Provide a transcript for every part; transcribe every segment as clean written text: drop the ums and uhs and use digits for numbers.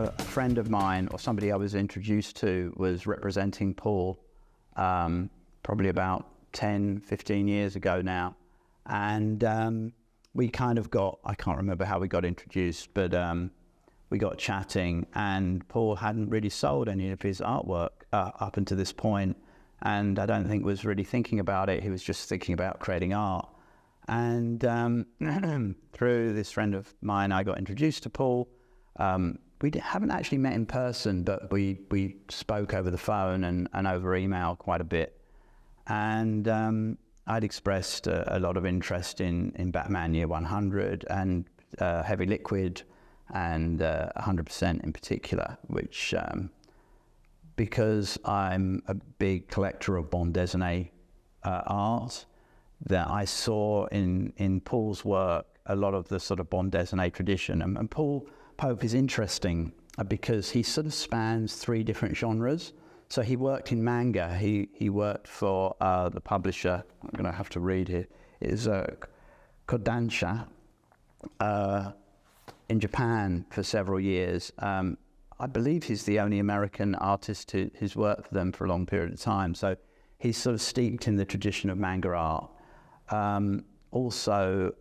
a friend of mine, or somebody I was introduced to, was representing Paul probably about 10, 15 years ago now. And we kind of got, I can't remember how we got introduced, but we got chatting, and Paul hadn't really sold any of his artwork up until this point, and I don't think was really thinking about it. He was just thinking about creating art. And through this friend of mine, I got introduced to Paul. We haven't actually met in person, but we spoke over the phone and over email quite a bit. And I'd expressed a lot of interest in Batman Year 100 and Heavy Liquid and 100% in particular, which because I'm a big collector of bande dessinée art, that I saw in Paul's work a lot of the sort of bande dessinée tradition. And Paul Pope is interesting because he sort of spans three different genres. So he worked in manga. He worked for the publisher, I'm going to have to read here, is Kodansha in Japan for several years. I believe he's the only American artist who's worked for them for a long period of time. So he's sort of steeped in the tradition of manga art. Also,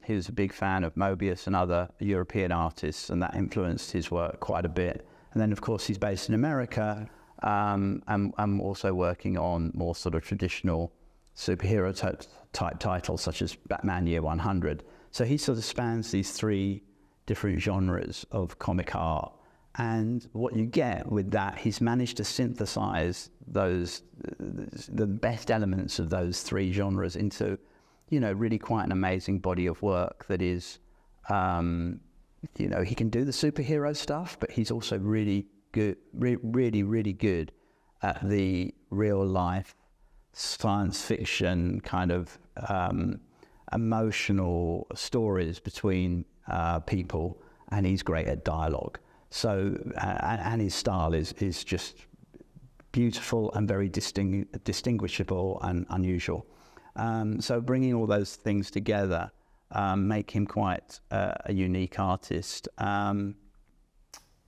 he was a big fan of Mobius and other European artists, and that influenced his work quite a bit. And then, of course, he's based in America. I'm also working on more sort of traditional superhero type titles, such as Batman Year 100. So he sort of spans these three different genres of comic art. And what you get with that, he's managed to synthesize the best elements of those three genres into, really quite an amazing body of work that is, he can do the superhero stuff, but he's also really good, really good at the real life science fiction kind of emotional stories between people, and he's great at dialogue. So, and his style is just beautiful and very distinguishable and unusual. So bringing all those things together make him quite a unique artist.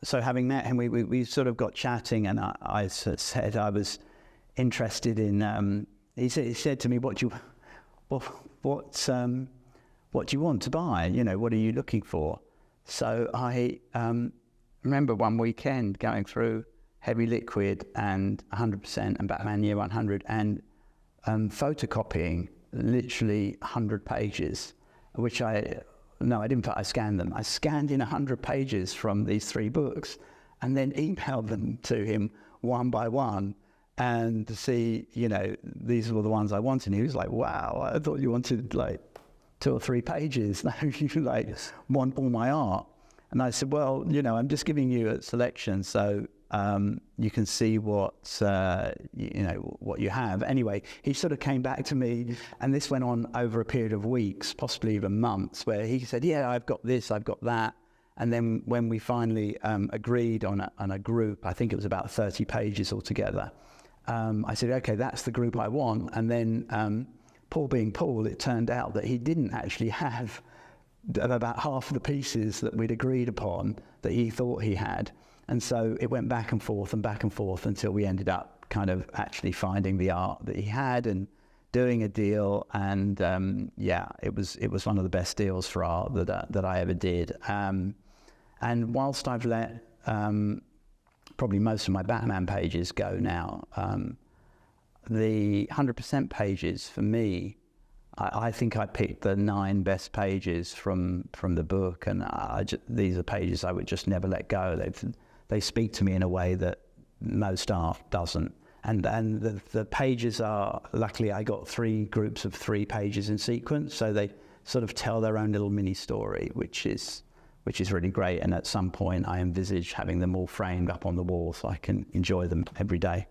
So having met him, we sort of got chatting, and I said I was interested in. He said to me, "What do you want to buy? What are you looking for?" So I remember one weekend going through Heavy Liquid and 100% and Batman Year 100 and photocopying literally 100 pages, which I scanned them. I scanned in 100 pages from these three books and then emailed them to him one by one, and to see, these were the ones I wanted. And he was like, "Wow, I thought you wanted like 2 or 3 pages. No, you want all my art." And I said, "Well, I'm just giving you a selection, so you can see what you have." Anyway, he sort of came back to me, and this went on over a period of weeks, possibly even months, where he said, "Yeah, I've got this, I've got that." And then when we finally agreed on a group, I think it was about 30 pages altogether, I said, "Okay, that's the group I want." And then Paul being Paul, it turned out that he didn't actually have about half of the pieces that we'd agreed upon that he thought he had. And so it went back and forth until we ended up kind of actually finding the art that he had and doing a deal. And it was one of the best deals for art that I ever did. And whilst I've let probably most of my Batman pages go now, the 100% pages for me, I think I picked the 9 best pages from the book, and these are pages I would just never let go. They speak to me in a way that most art doesn't. And the pages are, luckily I got 3 groups of 3 pages in sequence, so they sort of tell their own little mini story, which is really great. And at some point I envisage having them all framed up on the wall so I can enjoy them every day.